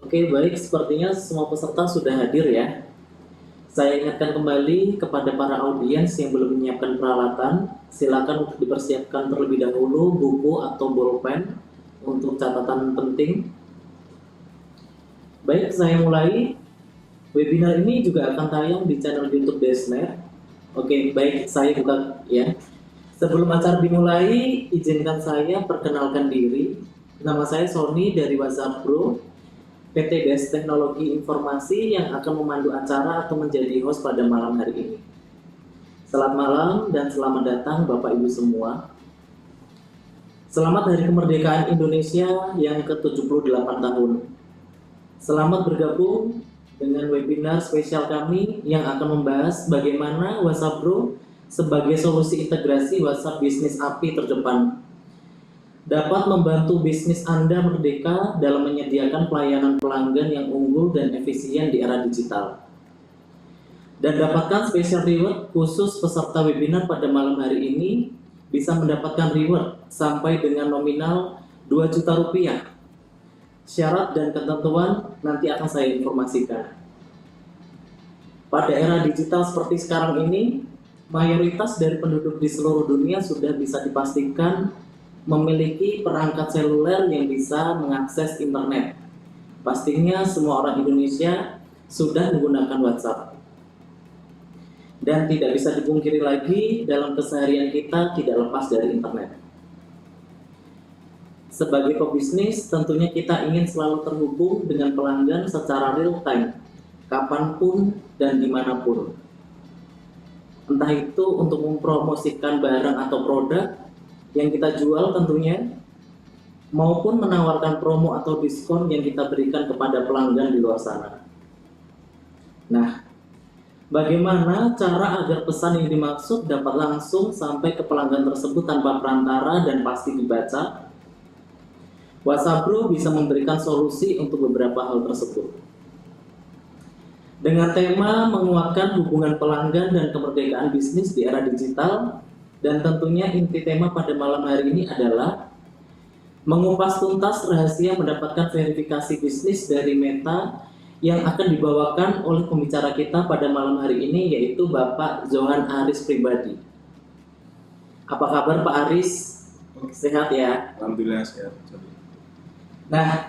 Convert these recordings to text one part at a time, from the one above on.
Oke, baik. Sepertinya semua peserta sudah hadir ya. Saya ingatkan kembali kepada para audiens yang belum menyiapkan peralatan, silakan untuk dipersiapkan terlebih dahulu buku atau bolpen untuk catatan penting. Baik, saya mulai. Webinar ini juga akan tayang di channel YouTube Desnet. Oke, baik, saya buka ya. Sebelum acara dimulai, izinkan saya perkenalkan diri. Nama saya Sony dari WhatsApp Pro, PT Des Teknologi Informasi yang akan memandu acara atau menjadi host pada malam hari ini. Selamat malam dan selamat datang Bapak Ibu semua. Selamat Hari Kemerdekaan Indonesia yang ke-78 tahun. Selamat bergabung dengan webinar spesial kami yang akan membahas bagaimana WhatsApp Pro sebagai solusi integrasi WhatsApp bisnis API terdepan dapat membantu bisnis Anda merdeka dalam menyediakan pelayanan pelanggan yang unggul dan efisien di era digital. Dan dapatkan special reward khusus peserta webinar pada malam hari ini bisa mendapatkan reward sampai dengan nominal 2 juta rupiah. Syarat dan ketentuan nanti akan saya informasikan. Pada era digital seperti sekarang ini, mayoritas dari penduduk di seluruh dunia sudah bisa dipastikan memiliki perangkat seluler yang bisa mengakses internet. Pastinya semua orang Indonesia sudah menggunakan WhatsApp. Dan tidak bisa dipungkiri lagi, dalam keseharian kita tidak lepas dari internet. Sebagai pebisnis, tentunya kita ingin selalu terhubung dengan pelanggan secara real time, kapanpun dan dimanapun. Entah itu untuk mempromosikan barang atau produk yang kita jual tentunya, maupun menawarkan promo atau diskon yang kita berikan kepada pelanggan di luar sana. Nah, bagaimana cara agar pesan yang dimaksud dapat langsung sampai ke pelanggan tersebut tanpa perantara dan pasti dibaca? WhatsApp Pro bisa memberikan solusi untuk beberapa hal tersebut. Dengan tema menguatkan hubungan pelanggan dan kemerdekaan bisnis di era digital, dan tentunya inti tema pada malam hari ini adalah mengupas tuntas rahasia mendapatkan verifikasi bisnis dari Meta yang akan dibawakan oleh pembicara kita pada malam hari ini, yaitu Bapak Johan Aris Pribadi. Apa kabar Pak Aris? Sehat ya? Alhamdulillah sehat. Nah,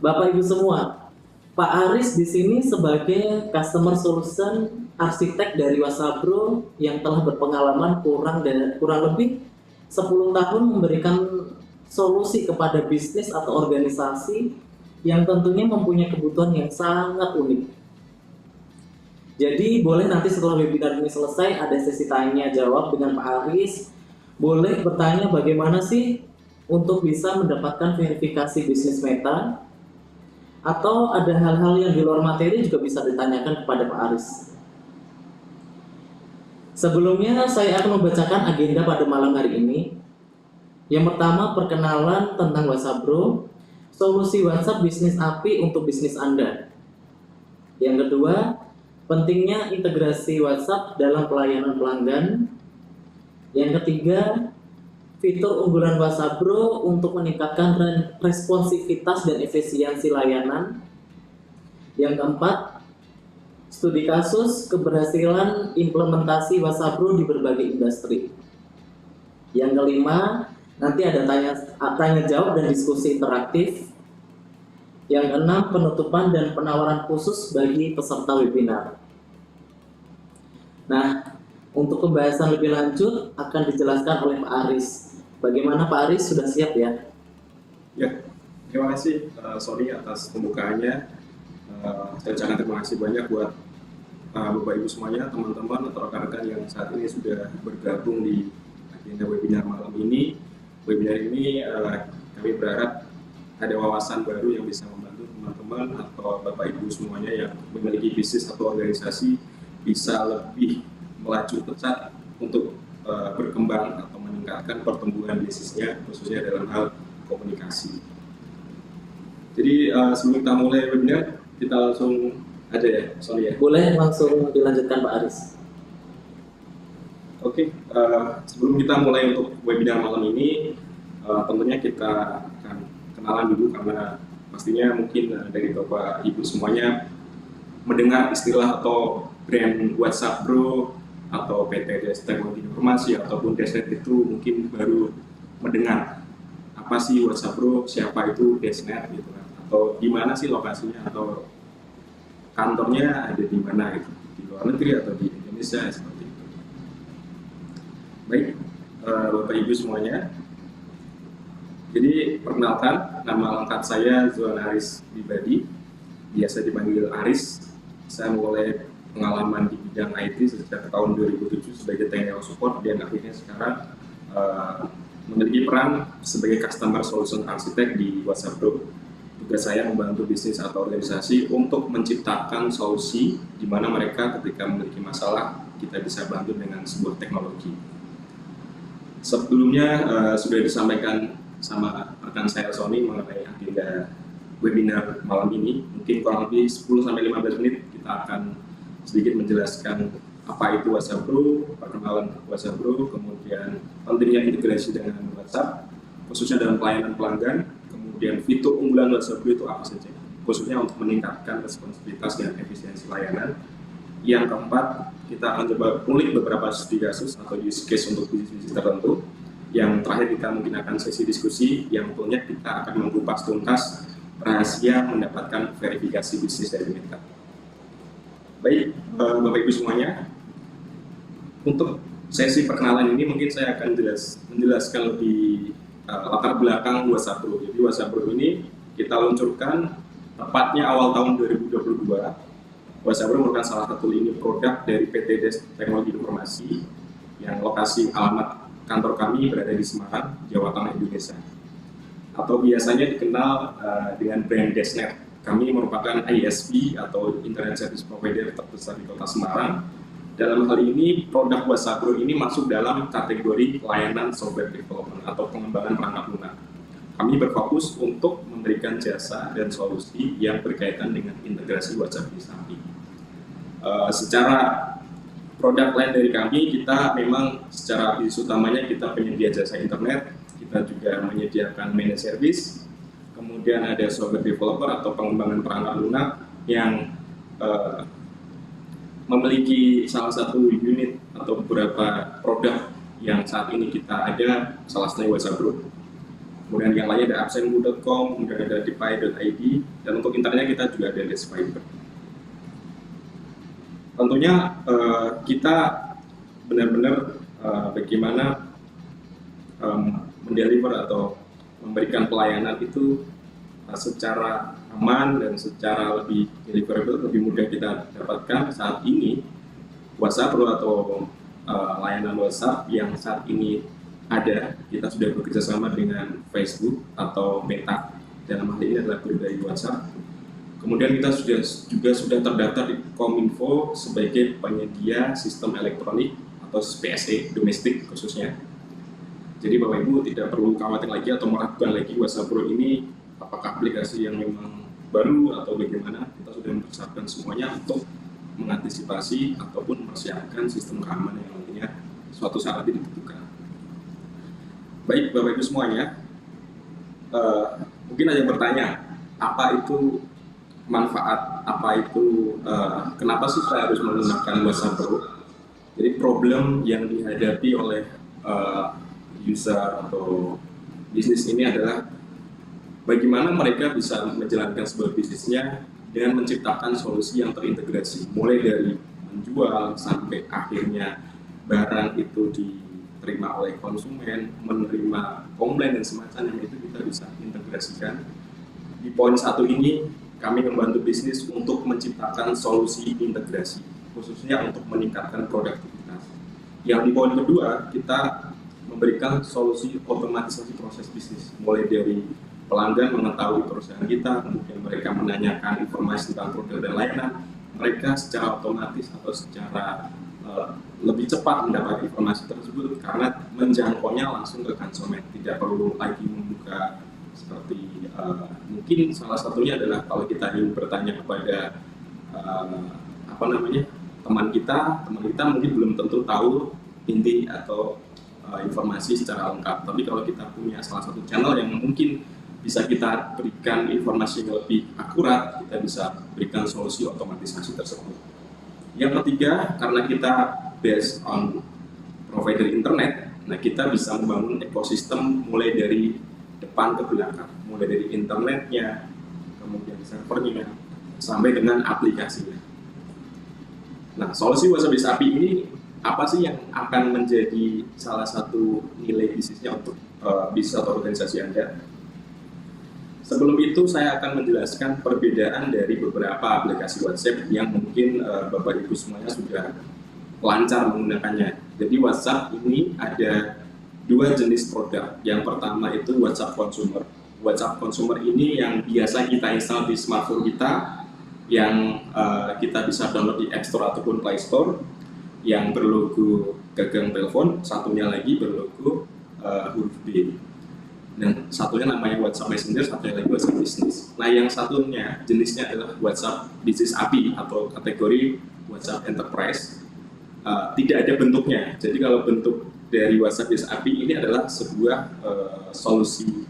Bapak Ibu semua, Pak Aris di sini sebagai Customer Solution Arsitek dari WhatsApp Pro yang telah berpengalaman kurang lebih 10 tahun memberikan solusi kepada bisnis atau organisasi yang tentunya mempunyai kebutuhan yang sangat unik. Jadi boleh nanti setelah webinar ini selesai ada sesi tanya jawab dengan Pak Aris. Boleh bertanya bagaimana sih untuk bisa mendapatkan verifikasi bisnis Meta, atau ada hal-hal yang di luar materi juga bisa ditanyakan kepada Pak Aris. Sebelumnya saya akan membacakan agenda pada malam hari ini. Yang pertama, perkenalan tentang WhatsApp Pro, solusi WhatsApp bisnis API untuk bisnis Anda. Yang kedua, pentingnya integrasi WhatsApp dalam pelayanan pelanggan. Yang ketiga, fitur unggulan WhatsApp Pro untuk meningkatkan responsivitas dan efisiensi layanan. Yang keempat, studi kasus keberhasilan implementasi WhatsApp Pro di berbagai industri. Yang kelima, nanti ada tanya jawab dan diskusi interaktif. Yang keenam, penutupan dan penawaran khusus bagi peserta webinar. Nah, untuk pembahasan lebih lanjut akan dijelaskan oleh Pak Aris. Bagaimana Pak Aris, sudah siap ya? Ya, terima kasih Sony atas pembukaannya. Saya ucapkan terima kasih banyak buat Bapak Ibu semuanya, teman-teman atau rekan-rekan yang saat ini sudah bergabung di agenda webinar malam ini. Webinar ini kami berharap ada wawasan baru yang bisa membantu teman-teman atau Bapak Ibu semuanya yang memiliki bisnis atau organisasi bisa lebih melaju pesat untuk berkembang atau meningkatkan pertumbuhan bisnisnya, khususnya dalam hal komunikasi. Jadi sebelum kita mulai webinar, kita langsung aja ya, Sony ya? Boleh langsung dilanjutkan Pak Aris. Oke, sebelum kita mulai untuk webinar malam ini, tentunya kita akan kenalan dulu karena pastinya mungkin dari Bapak Ibu semuanya mendengar istilah atau brand WhatsApp Bro atau PT Teknologi Informasi ataupun Desnet itu mungkin baru mendengar apa sih WhatsApp Bro, siapa itu Desnet gitu kan, atau di mana sih lokasinya atau kantornya ada di mana gitu, di luar negeri atau di Indonesia seperti itu. Baik, Bapak Ibu semuanya, jadi perkenalkan, nama lengkap saya Zuan Aris Bibadi, biasa dipanggil Aris. Saya mulai pengalaman di bidang IT sejak tahun 2007 sebagai technical support dan akhirnya sekarang memiliki peran sebagai customer solution architect di WhatsApp Group. Tugas saya membantu bisnis atau organisasi untuk menciptakan solusi di mana mereka ketika memiliki masalah kita bisa bantu dengan sebuah teknologi. Sebelumnya sudah disampaikan sama rekan saya Sony mengenai agenda webinar malam ini. Mungkin kurang lebih 10-15 menit kita akan sedikit menjelaskan apa itu WhatsApp Group, perkenalan WhatsApp Group, kemudian pentingnya integrasi dengan WhatsApp, khususnya dalam pelayanan pelanggan, kemudian fitur unggulan WhatsApp Group itu apa saja, khususnya untuk meningkatkan responsivitas dan efisiensi layanan. Yang keempat, kita akan coba ulik beberapa studi kasus atau use case untuk bisnis tertentu. Yang terakhir kita mungkin akan sesi diskusi yang tentunya kita akan mengupas tuntas rahasia mendapatkan verifikasi bisnis dari mereka. Baik, Bapak Ibu semuanya, untuk sesi perkenalan ini mungkin saya akan menjelaskan lebih latar belakang WhatsApp Group. Jadi WhatsApp Group ini kita luncurkan tepatnya awal tahun 2022. WhatsApp Group merupakan salah satu lini produk dari PT Teknologi Informasi yang lokasi alamat kantor kami berada di Semarang, Jawa Tengah, Indonesia. Atau biasanya dikenal dengan brand Desnet. Kami merupakan ISP atau Internet Service Provider terbesar di Kota Semarang. Dalam hal ini, produk WhatsApp Group ini masuk dalam kategori layanan software development atau pengembangan perangkat lunak. Kami berfokus untuk memberikan jasa dan solusi yang berkaitan dengan integrasi WhatsApp di samping. Secara produk lain dari kami, kita memang secara bisnis utamanya kita penyedia jasa internet, kita juga menyediakan managed service, kemudian ada software developer atau pengembangan perangkat lunak yang memiliki salah satu unit atau beberapa produk yang saat ini kita ada, salah satunya WhatsApp Group. Kemudian yang lainnya ada absenbu.com, kemudian ada depay.id, dan untuk internetnya kita juga ada Desfiber. Tentunya kita benar-benar bagaimana mendeliver atau memberikan pelayanan itu secara aman dan secara lebih deliverable, lebih mudah kita dapatkan. Saat ini WhatsApp atau layanan WhatsApp yang saat ini ada, kita sudah bekerja sama dengan Facebook atau Meta, dalam hal ini adalah grup dari WhatsApp. Kemudian kita juga sudah terdaftar di Kominfo sebagai penyedia sistem elektronik atau PSE domestik khususnya. Jadi Bapak Ibu tidak perlu khawatir lagi atau meragukan lagi WhatsApp Group ini apakah aplikasi yang memang baru atau bagaimana. Kita sudah mempersiapkan semuanya untuk mengantisipasi ataupun mempersiapkan sistem keamanan yang nantinya suatu saat dibutuhkan. Baik Bapak Ibu semuanya, mungkin ada yang bertanya, apa itu manfaat, apa itu kenapa sih saya harus menggunakan WhatsApp Group? Jadi problem yang dihadapi oleh user atau bisnis ini adalah bagaimana mereka bisa menjalankan sebuah bisnisnya dengan menciptakan solusi yang terintegrasi, mulai dari menjual sampai akhirnya barang itu diterima oleh konsumen, menerima komplain dan semacamnya, itu kita bisa integrasikan. Di poin satu ini kami membantu bisnis untuk menciptakan solusi integrasi, khususnya untuk meningkatkan produktivitas. Yang di poin kedua, kita memberikan solusi otomatisasi proses bisnis, mulai dari pelanggan mengetahui perusahaan kita, kemudian mereka menanyakan informasi tentang produk dan layanan, mereka secara otomatis atau secara lebih cepat mendapat informasi tersebut karena menjangkaunya langsung ke konsumen, tidak perlu lagi membuka seperti mungkin salah satunya adalah kalau kita ingin bertanya kepada teman kita mungkin belum tentu tahu inti atau informasi secara lengkap. Tapi kalau kita punya salah satu channel yang mungkin bisa kita berikan informasi yang lebih akurat, kita bisa berikan solusi otomatisasi tersebut. Yang ketiga, karena kita based on provider internet, nah kita bisa membangun ekosistem mulai dari depan ke belakang, mulai dari internetnya, kemudian servernya, sampai dengan aplikasinya. Nah, solusi WhatsApp Business API ini apa sih yang akan menjadi salah satu nilai bisnisnya untuk bisnis atau organisasi Anda? Sebelum itu saya akan menjelaskan perbedaan dari beberapa aplikasi WhatsApp yang mungkin Bapak Ibu semuanya sudah lancar menggunakannya. Jadi WhatsApp ini ada dua jenis produk. Yang pertama itu WhatsApp Consumer. WhatsApp Consumer ini yang biasa kita install di smartphone kita, yang kita bisa download di App Store ataupun Play Store, yang berlogo gagang telepon, satunya lagi berlogo huruf B. Dan satunya namanya WhatsApp Messenger, satunya lagi WhatsApp Business. Nah, yang satunya jenisnya adalah WhatsApp Business API atau kategori WhatsApp Enterprise. Tidak ada bentuknya. Jadi kalau bentuk dari WhatsApp Business API ini adalah sebuah solusi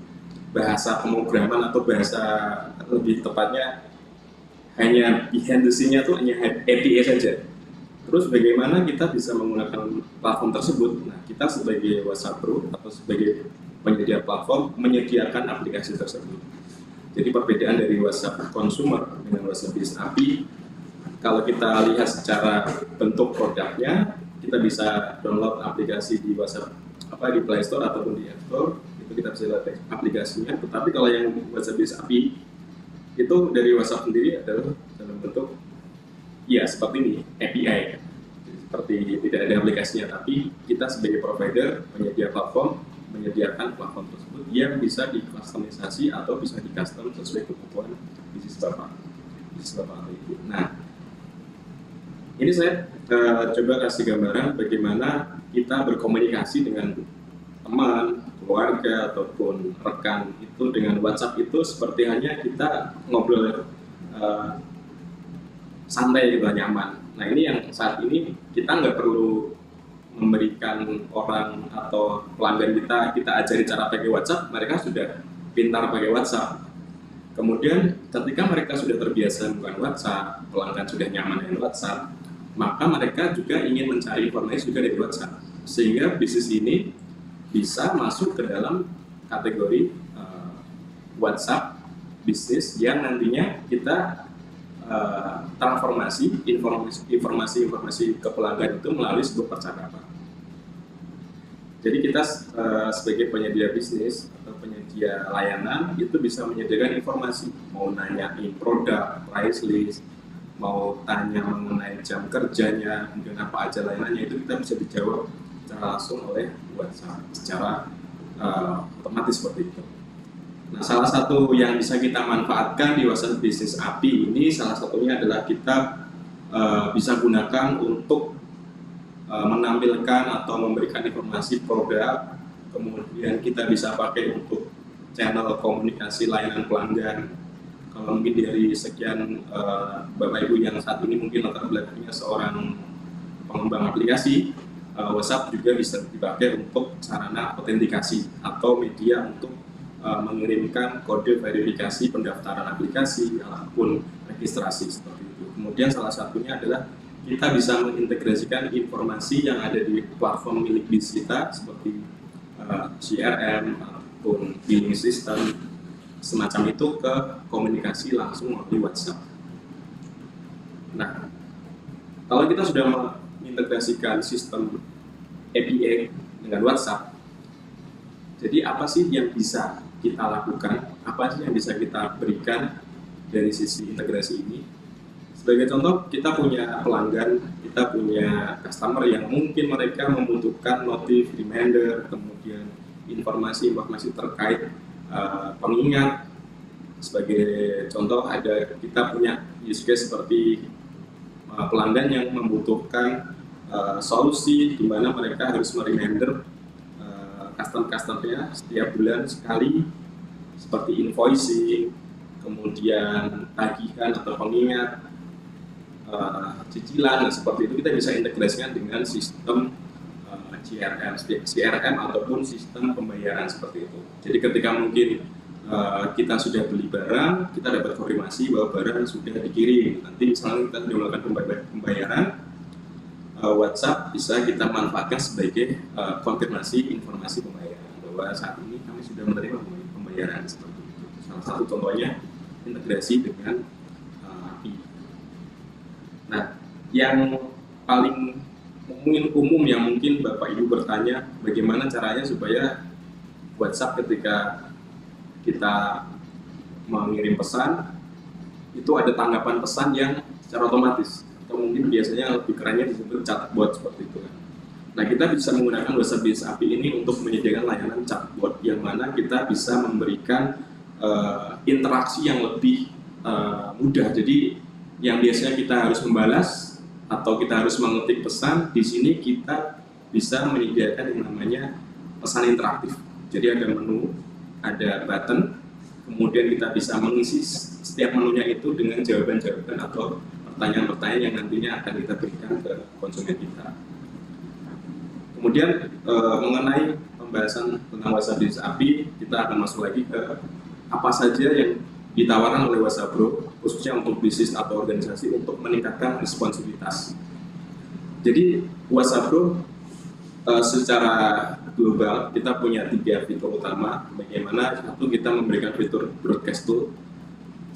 bahasa pemrograman atau bahasa lebih tepatnya hanya behind the scene-nya tuh hanya API saja. Terus bagaimana kita bisa menggunakan platform tersebut? Nah, kita sebagai WhatsApp Pro atau sebagai penyedia platform menyediakan aplikasi tersebut. Jadi perbedaan dari WhatsApp Consumer dengan WhatsApp Business API, kalau kita lihat secara bentuk produknya, kita bisa download aplikasi di WhatsApp di Play Store ataupun di App Store, itu kita bisa lihat aplikasinya. Tetapi kalau yang WhatsApp Business API itu dari WhatsApp sendiri adalah dalam bentuk ya seperti ini, API. Seperti tidak ada aplikasinya, tapi kita sebagai provider penyedia platform menyediakan platform tersebut yang bisa dikustomisasi atau bisa di-custom sesuai kebutuhan bisnis Bapak atau Ibu. Nah, ini saya coba kasih gambaran bagaimana kita berkomunikasi dengan teman, keluarga, ataupun rekan itu dengan WhatsApp itu seperti hanya kita ngobrol santai gitu, nyaman. Nah, ini yang saat ini kita nggak perlu memberikan orang atau pelanggan kita ajari cara pakai WhatsApp, mereka sudah pintar pakai WhatsApp. Kemudian ketika mereka sudah terbiasa menggunakan WhatsApp, pelanggan sudah nyaman dengan WhatsApp, maka mereka juga ingin mencari informasi juga dari WhatsApp. Sehingga bisnis ini bisa masuk ke dalam kategori WhatsApp bisnis yang nantinya kita transformasi informasi ke pelanggan itu melalui sebuah percakapan. Jadi kita sebagai penyedia bisnis atau penyedia layanan itu bisa menyediakan informasi, mau nanyain produk, price list, mau tanya mengenai jam kerjanya, kemudian apa aja layanannya, itu kita bisa dijawab secara langsung oleh WhatsApp secara otomatis seperti itu. Nah, salah satu yang bisa kita manfaatkan di WhatsApp Business API ini salah satunya adalah kita bisa gunakan untuk menampilkan atau memberikan informasi produk, kemudian kita bisa pakai untuk channel komunikasi layanan pelanggan. Kalau mungkin dari sekian Bapak Ibu yang saat ini mungkin latar belakangnya seorang pengembang aplikasi, WhatsApp juga bisa dipakai untuk sarana autentikasi atau media untuk mengirimkan kode verifikasi pendaftaran aplikasi ataupun registrasi seperti itu. Kemudian salah satunya adalah kita bisa mengintegrasikan informasi yang ada di platform milik bisnis kita seperti CRM ataupun billing system semacam itu ke komunikasi langsung melalui WhatsApp. Nah, kalau kita sudah mengintegrasikan sistem API dengan WhatsApp, jadi apa sih yang bisa kita lakukan, apa sih yang bisa kita berikan dari sisi integrasi ini? Sebagai contoh, kita punya pelanggan, kita punya customer yang mungkin mereka membutuhkan notif, reminder, kemudian informasi-informasi terkait pengingat. Sebagai contoh, kita punya use case seperti pelanggan yang membutuhkan solusi di mana mereka harus mereminder customer-nya setiap bulan sekali, seperti invoicing, kemudian tagihan atau pengingat, cicilan, dan seperti itu kita bisa integrasikan dengan sistem CRM ataupun sistem pembayaran seperti itu. Jadi ketika mungkin kita sudah beli barang, kita dapat konfirmasi bahwa barang sudah dikirim. Nanti misalnya kita sudah melakukan pembayaran, WhatsApp bisa kita manfaatkan sebagai konfirmasi informasi pembayaran bahwa saat ini kami sudah menerima pembayaran seperti itu. Salah satu contohnya integrasi dengan API. Nah, yang paling umum yang mungkin Bapak Ibu bertanya, bagaimana caranya supaya WhatsApp ketika kita mengirim pesan itu ada tanggapan pesan yang secara otomatis, atau mungkin biasanya lebih kerennya disebut chatbot seperti itu kan. Nah, kita bisa menggunakan WhatsApp Business API ini untuk menyediakan layanan chatbot yang mana kita bisa memberikan interaksi yang lebih mudah. Jadi yang biasanya kita harus membalas atau kita harus mengetik pesan, di sini kita bisa menyediakan yang namanya pesan interaktif. Jadi ada menu, ada button, kemudian kita bisa mengisi setiap menunya itu dengan jawaban-jawaban atau pertanyaan-pertanyaan yang nantinya akan kita berikan ke konsumen kita. Kemudian mengenai pembahasan tentang WhatsApp Business API, kita akan masuk lagi ke apa saja yang ditawarkan oleh WhatsApp Bro, khususnya untuk bisnis atau organisasi untuk meningkatkan responsivitas. Jadi WhatsApp Bro secara global kita punya 3 fitur utama. Bagaimana satu, kita memberikan fitur broadcast tool.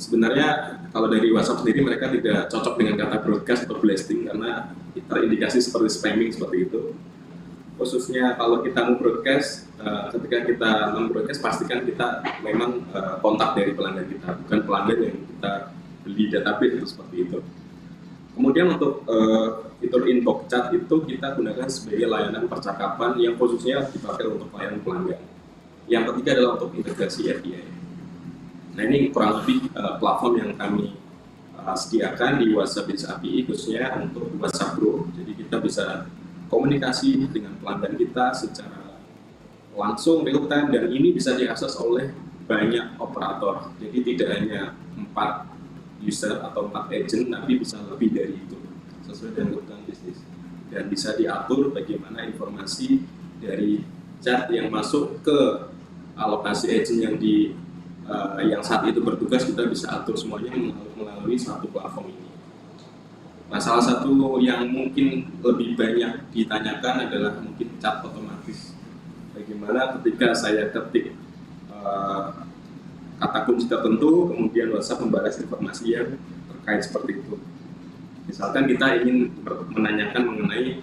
Sebenarnya kalau dari WhatsApp sendiri mereka tidak cocok dengan kata broadcast atau blasting karena terindikasi seperti spamming seperti itu. Khususnya kalau kita mau broadcast, ketika kita membroadcast pastikan kita memang kontak dari pelanggan kita, bukan pelanggan yang kita beli database itu seperti itu. Kemudian untuk fitur inbox chat itu kita gunakan sebagai layanan percakapan yang khususnya dipakai untuk layanan pelanggan. Yang ketiga adalah untuk integrasi API. Nah, ini kurang lebih platform yang kami sediakan di WhatsApp Business API khususnya untuk WhatsApp Bro. Jadi kita bisa komunikasi dengan pelanggan kita secara langsung real time dan ini bisa diakses oleh banyak operator. Jadi tidak hanya 4 user atau 4 agent, tapi bisa lebih dari itu sesuai dengan kebutuhan bisnis. Dan bisa diatur bagaimana informasi dari chat yang masuk ke alokasi agent yang saat itu bertugas, kita bisa atur semuanya melalui satu platform ini. Nah, salah satu yang mungkin lebih banyak ditanyakan adalah mungkin chat otomatis. Bagaimana ketika saya ketik kata kunci tertentu, kemudian WhatsApp membalas informasi yang terkait seperti itu. Misalkan kita ingin menanyakan mengenai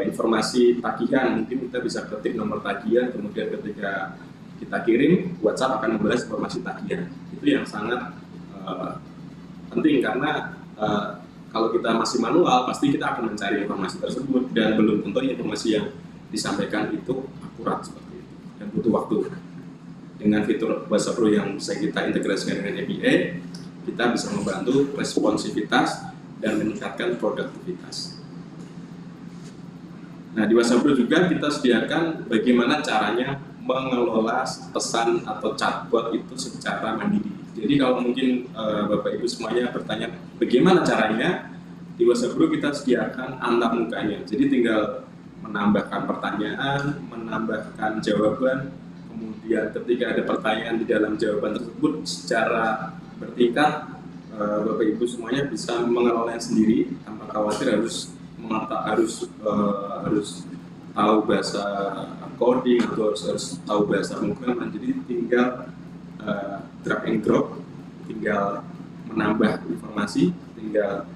informasi tagihan, mungkin kita bisa ketik nomor tagihan, kemudian ketika kita kirim, WhatsApp akan membalas informasi tagihan. Itu yang sangat penting karena kalau kita masih manual, pasti kita akan mencari informasi tersebut dan belum tentu informasi yang disampaikan itu akurat seperti itu dan butuh waktu. Dengan fitur WhatsApp Pro yang bisa kita integrasikan dengan API, kita bisa membantu responsivitas dan meningkatkan produktivitas. Nah, di WhatsApp Pro juga kita sediakan bagaimana caranya mengelola pesan atau chatbot itu secara mandiri. Jadi kalau mungkin Bapak Ibu semuanya bertanya bagaimana caranya, di WhatsApp Pro kita sediakan antar mukanya. Jadi tinggal menambahkan pertanyaan, menambahkan jawaban, kemudian ketika ada pertanyaan di dalam jawaban tersebut secara bertingkat, Bapak Ibu semuanya bisa mengelolanya sendiri tanpa khawatir harus tahu bahasa coding atau harus tahu bahasa pemrograman. Jadi tinggal drag and drop, tinggal menambah informasi, tinggal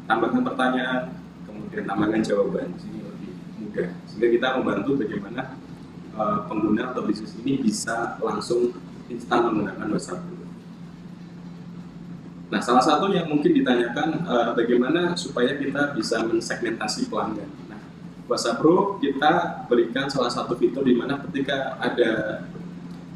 tambahkan pertanyaan, kemudian tambahkan jawaban. Di sini lebih mudah, sehingga kita membantu bagaimana pengguna atau bisnis ini bisa langsung instan menggunakan WhatsApp. Nah, salah satu yang mungkin ditanyakan bagaimana supaya kita bisa mensegmentasi pelanggan. Nah, WhatsApp Pro kita berikan salah satu fitur di mana ketika ada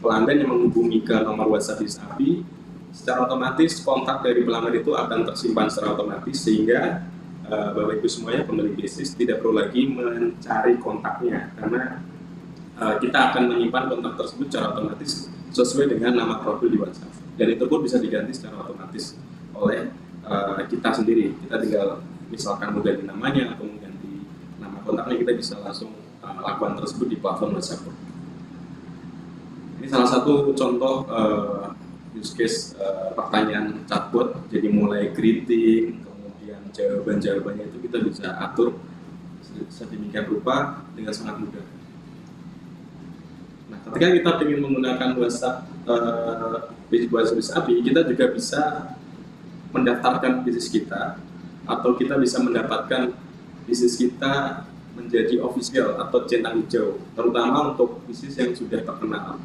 pelanggan yang menghubungi ke nomor WhatsApp Business API, secara otomatis kontak dari pelanggan itu akan tersimpan secara otomatis sehingga Bapak Ibu semuanya pemilik bisnis tidak perlu lagi mencari kontaknya karena kita akan menyimpan kontak tersebut secara otomatis sesuai dengan nama profil di WhatsApp dan itu pun bisa diganti secara otomatis oleh kita sendiri. Kita tinggal misalkan mau ganti namanya atau mengganti nama kontaknya, kita bisa langsung lakukan tersebut di platform WhatsApp. Ini salah satu contoh use case pertanyaan chatbot. Jadi mulai greeting, kemudian jawaban-jawabannya itu kita bisa atur sedemikian rupa dengan sangat mudah. Nah, ketika kita ingin menggunakan WhatsApp bisnis API, kita juga bisa mendaftarkan bisnis kita, atau kita bisa mendapatkan bisnis kita menjadi official atau centang hijau, terutama untuk bisnis yang sudah terkenal.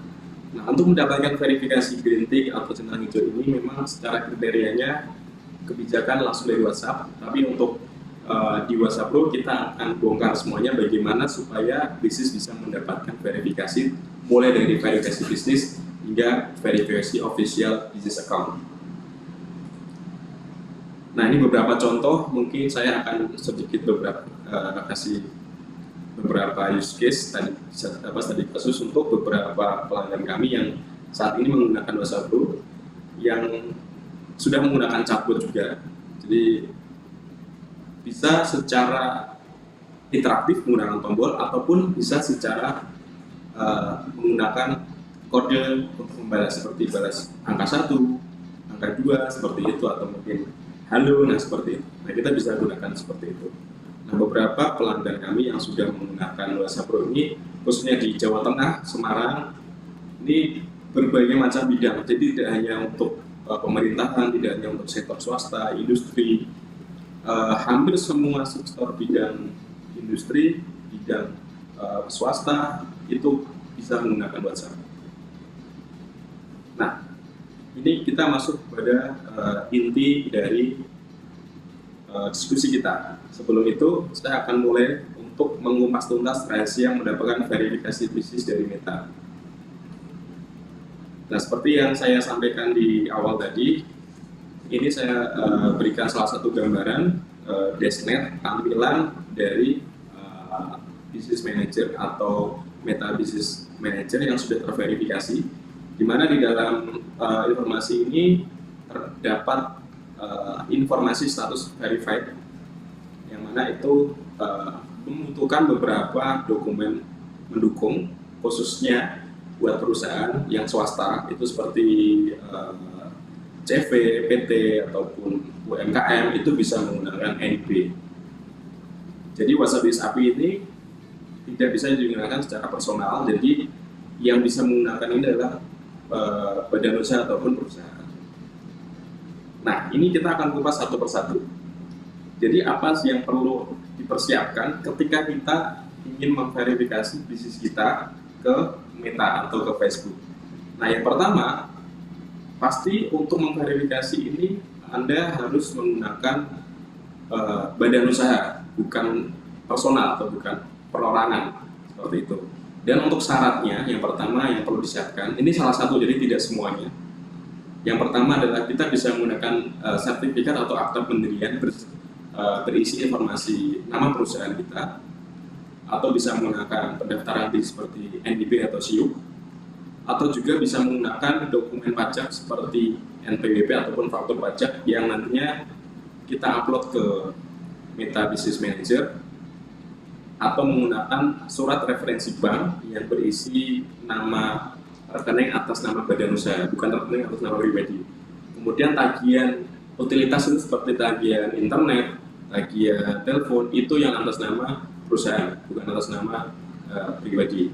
Nah, untuk mendapatkan verifikasi green tick atau centang hijau ini memang secara kriterianya kebijakan langsung dari WhatsApp, tapi untuk di WhatsApp Pro kita akan bongkar semuanya bagaimana supaya bisnis bisa mendapatkan verifikasi, mulai dari verifikasi bisnis hingga verifikasi official business account. Nah, ini beberapa contoh, mungkin saya akan sedikit kasih beberapa use case tadi kasus untuk beberapa pelanggan kami yang saat ini menggunakan WhatsApp Pro yang sudah menggunakan chatbot juga. Jadi bisa secara interaktif menggunakan tombol ataupun bisa secara menggunakan kode untuk membalas, seperti balas angka 1, angka 2 seperti itu, atau mungkin halo, nah seperti itu. Nah, kita bisa gunakan seperti itu. Nah, beberapa pelanggan kami yang sudah menggunakan WhatsApp Pro ini, khususnya di Jawa Tengah, Semarang, ini berbagai macam bidang. Jadi tidak hanya untuk pemerintahan, tidak hanya untuk sektor swasta, industri, hampir semua sektor bidang industri, bidang swasta itu bisa menggunakan WhatsApp. Nah, ini kita masuk pada inti dari diskusi kita. Sebelum itu, saya akan mulai untuk mengupas tuntas rahasia mendapatkan verifikasi bisnis dari Meta. Nah, seperti yang saya sampaikan di awal tadi, ini saya berikan salah satu gambaran dashboard tampilan dari Business Manager atau Meta Business Manager yang sudah terverifikasi, di mana di dalam informasi ini terdapat informasi status verified, yang mana itu membutuhkan beberapa dokumen mendukung, khususnya buat perusahaan yang swasta, itu seperti CV, PT, ataupun UMKM, itu bisa menggunakan NIB. Jadi WhatsApp Business API ini tidak bisa digunakan secara personal, jadi yang bisa menggunakan ini adalah badan usaha ataupun perusahaan. Nah, ini kita akan kupas satu persatu. Jadi apa sih yang perlu dipersiapkan ketika kita ingin memverifikasi bisnis kita ke Meta atau ke Facebook? Nah, yang pertama, pasti untuk memverifikasi ini Anda harus menggunakan badan usaha, bukan personal atau bukan perorangan, seperti itu. Dan untuk syaratnya, yang pertama yang perlu disiapkan, ini salah satu, jadi tidak semuanya. Yang pertama adalah kita bisa menggunakan sertifikat atau akta pendirian berisi informasi nama perusahaan kita, atau bisa menggunakan pendaftaran seperti NIB atau SIUK, atau juga bisa menggunakan dokumen pajak seperti NPWP ataupun faktur pajak yang nantinya kita upload ke Meta Business Manager, atau menggunakan surat referensi bank yang berisi nama rekening atas nama badan usaha, bukan rekening atas nama pribadi. Kemudian tagihan utilitas itu seperti tagihan internet, tagihan telepon, itu yang atas nama perusahaan, bukan atas nama pribadi.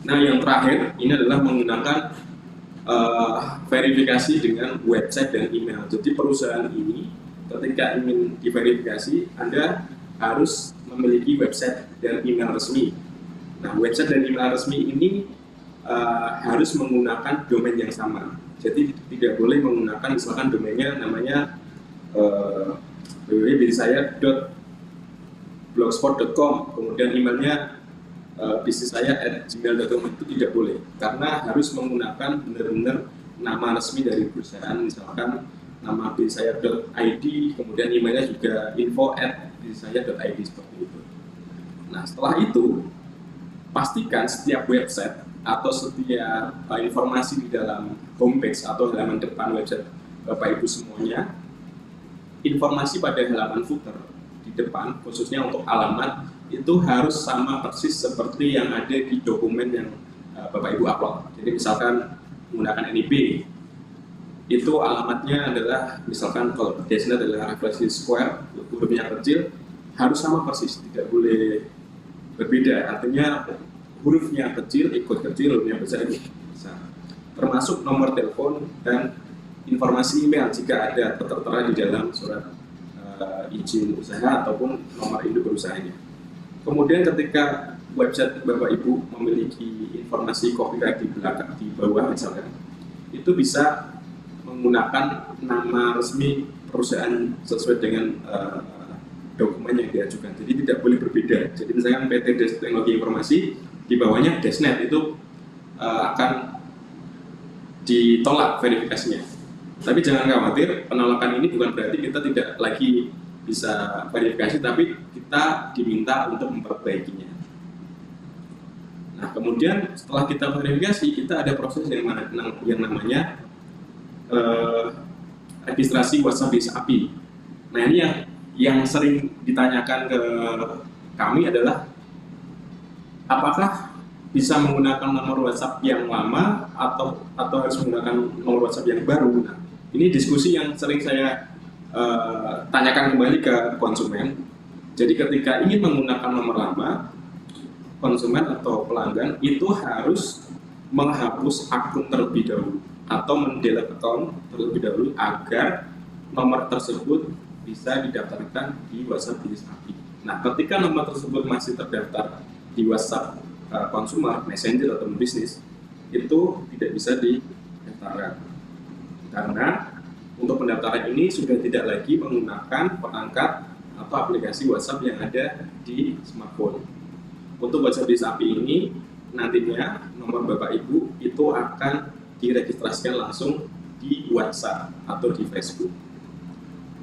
Nah, yang terakhir ini adalah menggunakan verifikasi dengan website dan email. Jadi perusahaan ini ketika ingin diverifikasi, Anda harus memiliki website dan email resmi. Nah, website dan email resmi ini harus menggunakan domain yang sama. Jadi tidak boleh menggunakan misalkan domainnya namanya www.bisnisaya.blogspot.com, kemudian emailnya bisnisaya@gmail.com, itu tidak boleh, karena harus menggunakan benar-benar nama resmi dari perusahaan, misalkan nama bisnisaya.id, kemudian emailnya juga info@bisnisaya.id, seperti itu. Nah, setelah itu pastikan setiap website atau setiap informasi di dalam homepage atau halaman depan website Bapak Ibu semuanya, informasi pada halaman footer di depan, khususnya untuk alamat, itu harus sama persis seperti yang ada di dokumen yang Bapak Ibu upload. Jadi misalkan menggunakan NIP, itu alamatnya adalah misalkan kalau desnya adalah Refleksi Square, hurufnya kecil, harus sama persis, tidak boleh berbeda. Artinya hurufnya kecil ikut kecil, hurufnya besar ikut besar. Termasuk nomor telepon dan informasi email jika ada tertera di dalam surat izin usaha ataupun nomor induk perusahaannya. Kemudian ketika website Bapak Ibu memiliki informasi copyright di belakang, di bawah misalkan, itu bisa menggunakan nama resmi perusahaan sesuai dengan dokumen yang diajukan. Jadi tidak boleh berbeda. Jadi misalkan PT Des Teknologi Informasi, di bawahnya Desnet, itu akan ditolak verifikasinya. Tapi jangan khawatir, penolakan ini bukan berarti kita tidak lagi bisa verifikasi, tapi kita diminta untuk memperbaikinya. Nah, kemudian setelah kita verifikasi, kita ada proses yang namanya registrasi WhatsApp Business API. Nah, ini yang sering ditanyakan ke kami adalah apakah bisa menggunakan nomor WhatsApp yang lama atau harus menggunakan nomor WhatsApp yang baru. Nah, ini diskusi yang sering saya tanyakan kembali ke konsumen. Jadi ketika ingin menggunakan nomor lama, konsumen atau pelanggan itu harus menghapus akun terlebih dahulu atau mendelete akun terlebih dahulu agar nomor tersebut bisa didaftarkan di WhatsApp Business API. Nah, ketika nomor tersebut masih terdaftar di WhatsApp consumer, messenger atau bisnis, itu tidak bisa didaftarkan karena untuk pendaftaran ini sudah tidak lagi menggunakan perangkat atau aplikasi WhatsApp yang ada di smartphone. Untuk WhatsApp Business API ini nantinya nomor Bapak Ibu itu akan diregistrasikan langsung di WhatsApp atau di Facebook.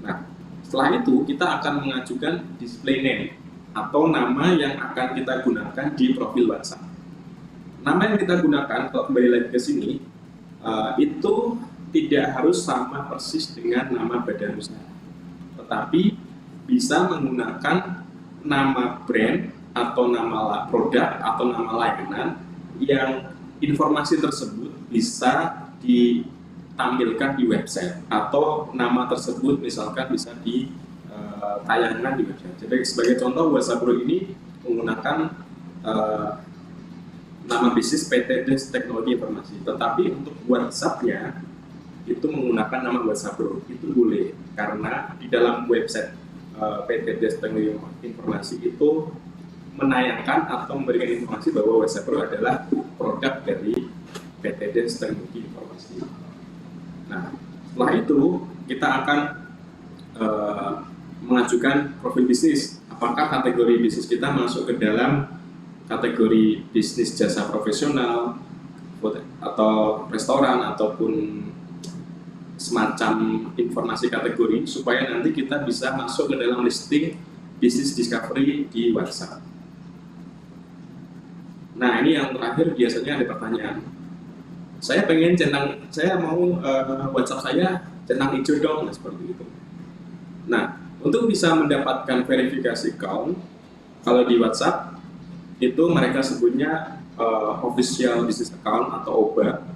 Nah, setelah itu kita akan mengajukan display name atau nama yang akan kita gunakan di profil WhatsApp. Nama yang kita gunakan, kalau kembali lagi ke sini, itu tidak harus sama persis dengan nama badan usaha, tetapi bisa menggunakan nama brand atau nama produk atau nama layanan yang informasi tersebut bisa ditampilkan di website atau nama tersebut misalkan bisa ditayangkan di website. Jadi sebagai contoh, WhatsApp Pro ini menggunakan nama bisnis PT Des Teknologi Informasi, tetapi untuk WhatsApp-nya itu menggunakan nama WhatsApp Pro. Itu boleh karena di dalam website PT Des Teknologi Informasi itu menayangkan atau memberikan informasi bahwa WhatsApp Pro adalah produk dari PT Des Teknologi Informasi. Nah, setelah itu kita akan mengajukan profil bisnis. Apakah kategori bisnis kita masuk ke dalam kategori bisnis jasa profesional atau restoran ataupun semacam informasi kategori supaya nanti kita bisa masuk ke dalam listing bisnis discovery di WhatsApp. Nah, ini yang terakhir biasanya ada pertanyaan. Saya pengen saya mau WhatsApp saya centang hijau dong, seperti itu. Nah, untuk bisa mendapatkan verifikasi account, kalau di WhatsApp itu mereka sebutnya official business account atau OBA.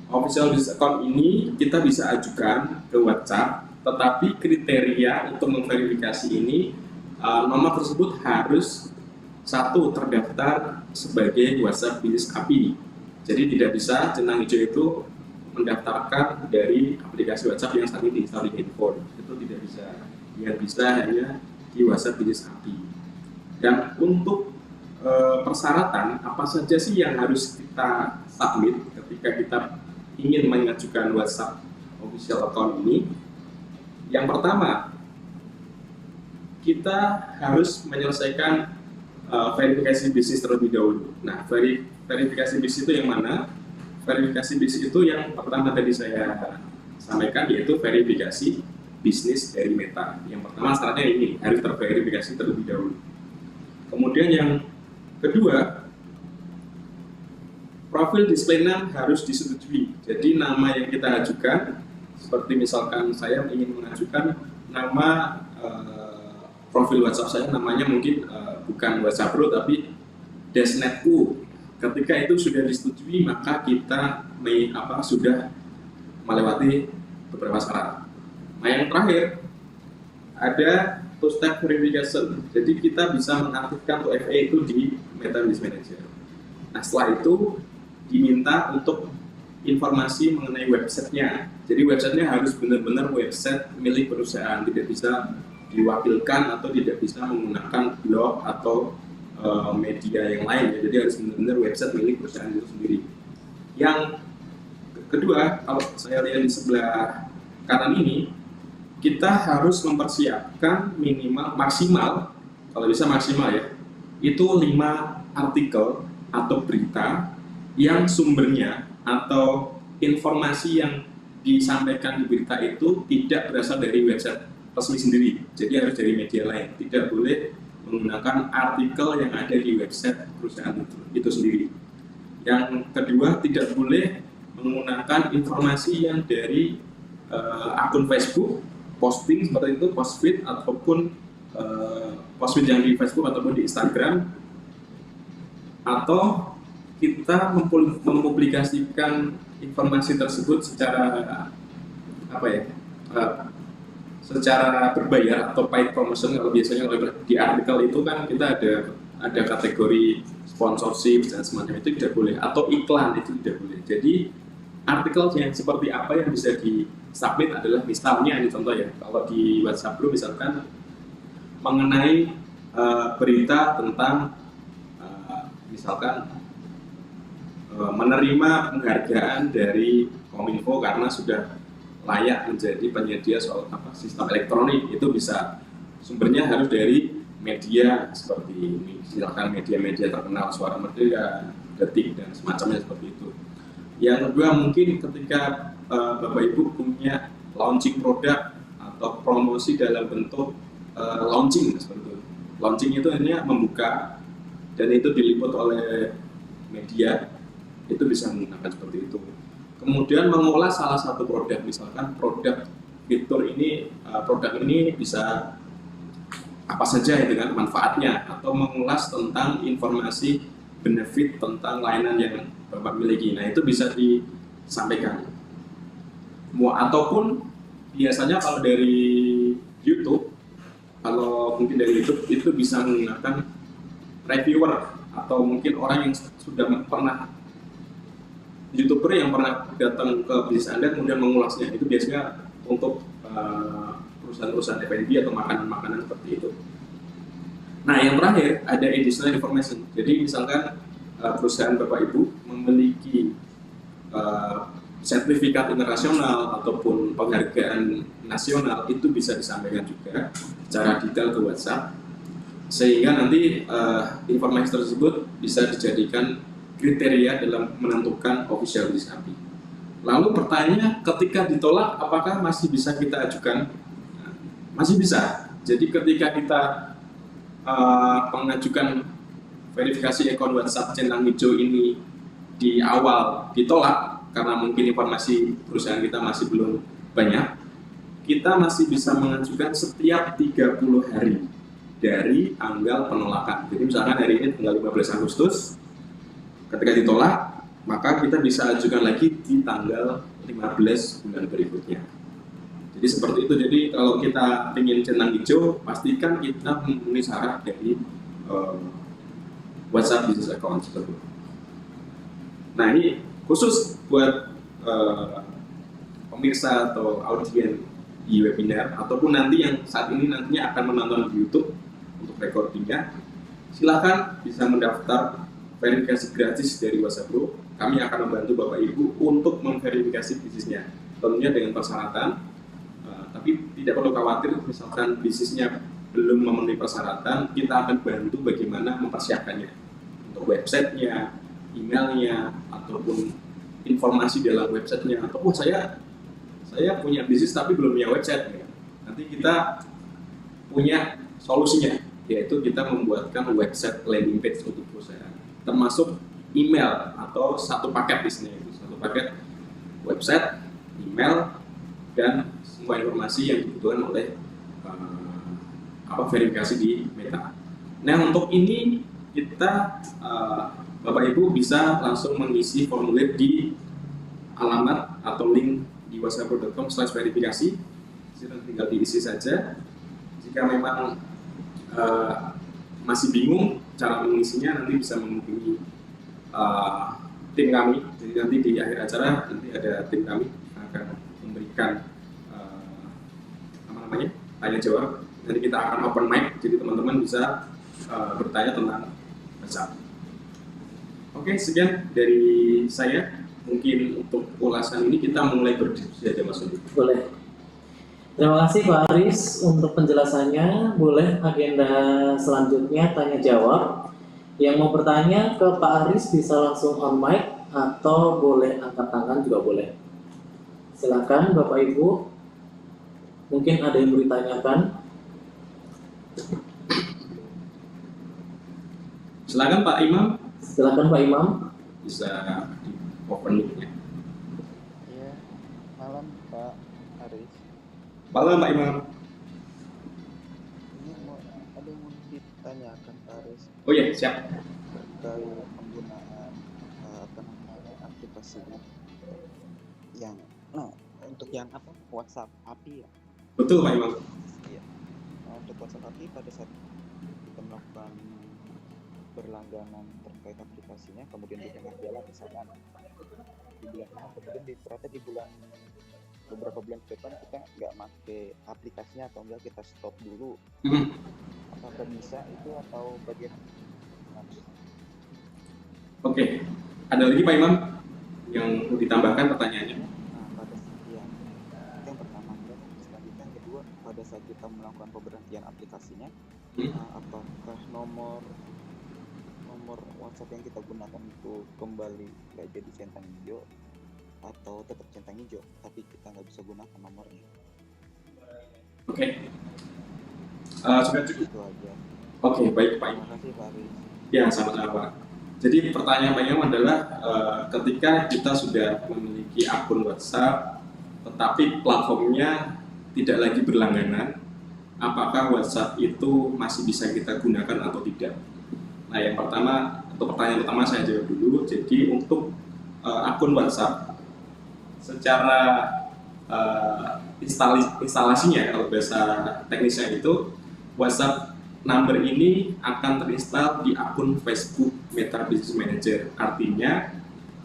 Official business account ini kita bisa ajukan ke WhatsApp, tetapi kriteria untuk memverifikasi ini nomor tersebut harus satu terdaftar sebagai WhatsApp Business API. Jadi tidak bisa centang hijau itu mendaftarkan dari aplikasi WhatsApp yang saat ini diinstal di handphone. Itu tidak bisa. Yang bisa hanya di WhatsApp Business API. Dan untuk persyaratan apa saja sih yang harus kita submit ketika kita ingin mengajukan WhatsApp official account ini? Yang pertama, kita harus menyelesaikan verifikasi bisnis terlebih dahulu. Nah, verifikasi bisnis itu yang mana? Verifikasi bisnis itu yang pertama tadi saya sampaikan, yaitu verifikasi bisnis dari Meta. Yang pertama syaratnya ini harus terverifikasi terlebih dahulu. Kemudian yang kedua, profil display name harus disetujui. Jadi nama yang kita ajukan, seperti misalkan saya ingin mengajukan nama profil WhatsApp saya, namanya mungkin bukan WhatsApp Pro tapi Desnetku. Ketika itu sudah disetujui, maka kita sudah melewati beberapa syarat. Nah, yang terakhir ada two-step verification. Jadi kita bisa mengaktifkan 2FA itu di Meta Business Manager. Nah, setelah itu diminta untuk informasi mengenai websitenya. Jadi websitenya harus benar-benar website milik perusahaan, tidak bisa diwakilkan atau tidak bisa menggunakan blog atau media yang lain ya. Jadi harus benar-benar website milik perusahaan itu sendiri. Yang kedua, kalau saya lihat di sebelah kanan ini, kita harus mempersiapkan maksimal, kalau bisa maksimal ya, itu 5 artikel atau berita yang sumbernya atau informasi yang disampaikan di berita itu tidak berasal dari website resmi sendiri, jadi harus dari media lain, tidak boleh menggunakan artikel yang ada di website perusahaan itu sendiri. Yang kedua, tidak boleh menggunakan informasi yang dari akun Facebook, posting seperti itu, post feed ataupun post feed yang di Facebook ataupun di Instagram, atau kita mempublikasikan informasi tersebut secara secara berbayar atau paid promotion. Kalau biasanya di artikel itu kan kita ada kategori sponsorship dan semacam itu tidak boleh, atau iklan itu tidak boleh. Jadi artikel yang seperti apa yang bisa di submit adalah misalnya ini contoh ya, kalau di WhatsApp Group misalkan mengenai berita tentang misalkan menerima penghargaan dari Kominfo karena sudah layak menjadi penyedia soal sistem elektronik, itu bisa sumbernya harus dari media seperti ini, misalkan media-media terkenal, Suara Merdeka, Detik dan semacamnya seperti itu. Yang kedua, mungkin ketika Bapak Ibu punya launching produk atau promosi dalam bentuk launching seperti itu. Launching itu hanya membuka dan itu diliput oleh media, itu bisa menggunakan seperti itu. Kemudian mengolah salah satu produk, misalkan produk fitur ini, produk ini bisa apa saja dengan manfaatnya, atau mengulas tentang informasi benefit tentang layanan yang Bapak miliki. Nah, itu bisa disampaikan. Ataupun biasanya kalau dari YouTube, kalau mungkin dari YouTube itu bisa menggunakan reviewer atau mungkin orang yang sudah pernah YouTuber yang pernah datang ke bisnis Anda kemudian mengulasnya. Itu biasanya untuk perusahaan-perusahaan F&B atau makanan-makanan seperti itu. Nah, yang terakhir ada additional information. Jadi misalkan perusahaan Bapak Ibu memiliki sertifikat internasional ataupun penghargaan nasional, itu bisa disampaikan juga secara detail ke WhatsApp, sehingga nanti informasi tersebut bisa dijadikan kriteria dalam menentukan official business API. Lalu pertanyaannya, ketika ditolak apakah masih bisa kita ajukan? Nah, masih bisa. Jadi ketika kita mengajukan verifikasi akun WhatsApp centang hijau ini di awal ditolak karena mungkin informasi perusahaan kita masih belum banyak, kita masih bisa mengajukan setiap 30 hari dari tanggal penolakan. Jadi misalkan hari ini tanggal 15 Agustus, ketika ditolak, maka kita bisa ajukan lagi di tanggal 15 bulan berikutnya. Jadi seperti itu. Jadi kalau kita ingin centang hijau, pastikan kita memenuhi syarat dari WhatsApp Business Account tersebut. Nah, ini khusus buat pemirsa atau audien di webinar, ataupun nanti yang saat ini nantinya akan menonton di YouTube untuk recordingnya. Silakan bisa mendaftar verifikasi gratis dari WhatsApp Group. Kami akan membantu Bapak Ibu untuk memverifikasi bisnisnya, tentunya dengan persyaratan. Tapi tidak perlu khawatir, misalkan bisnisnya belum memenuhi persyaratan, kita akan bantu bagaimana mempersiapkannya untuk websitenya, emailnya, ataupun informasi dalam websitenya. Atau saya punya bisnis tapi belum punya website. Nanti kita punya solusinya, yaitu kita membuatkan website landing page untuk perusahaan, termasuk email atau satu paket di sini, satu paket website, email, dan semua informasi yang dibutuhkan oleh verifikasi di Meta. Nah, untuk ini kita Bapak Ibu bisa langsung mengisi formulir di alamat atau link di whatsapp.com/verifikasi. Tinggal diisi saja. Jika memang masih bingung cara mengisinya, nanti bisa menghubungi tim kami. Jadi nanti di akhir acara nanti ada tim kami yang akan memberikan tanya jawab. Nanti kita akan open mic, jadi teman-teman bisa bertanya tentang WhatsApp. Oke, sekian dari saya. Mungkin untuk ulasan ini kita mulai berdiskusi aja, Mas Udi. Boleh. Terima kasih Pak Aris untuk penjelasannya. Boleh agenda selanjutnya tanya jawab. Yang mau bertanya ke Pak Aris bisa langsung on mic atau boleh angkat tangan juga boleh. Silakan Bapak Ibu. Mungkin ada yang mau ditanyakan. Silakan Pak Imam. Silakan Pak Imam. Bisa di open mic-nya. Iya, malam Pak Aris. Malam Pak Imam. Ini ada yang mau ditanyakan Pak Aris Oh ya, siap. terkait penggunaan aplikasinya yang untuk yang WhatsApp API ya. Betul Pak Imam. Iya. Untuk WhatsApp API pada saat kita melakukan berlangganan terkait aplikasinya, kemudian di tengah jalan misalkan di bulan Maret, kemudian ternyata di beberapa bulan ke depan kita nggak pakai aplikasinya atau enggak, kita stop dulu. Apakah bisa itu atau bagaimana? Oke, ada lagi Pak Imam yang mau ditambahkan pertanyaannya? Pada saat yang pertama, selanjutnya yang kedua, pada saat kita melakukan pemberhentian aplikasinya, apakah nomor WhatsApp yang kita gunakan itu kembali nggak jadi centang hijau atau tetap centang hijau tapi kita nggak bisa gunakan nomornya? Oke. Sudah cukup. Itu aja. Oke, baik Pak Imam. Terima kasih Pak Aris. Ya, sama-sama Pak. Jadi pertanyaan Pak Imam adalah ketika kita sudah memiliki akun WhatsApp tetapi platformnya tidak lagi berlangganan, apakah WhatsApp itu masih bisa kita gunakan atau tidak? Nah, yang pertama, untuk pertanyaan pertama saya jawab dulu. Jadi untuk akun WhatsApp, secara instalasinya, kalau bahasa teknisnya itu, WhatsApp number ini akan terinstall di akun Facebook Meta Business Manager. Artinya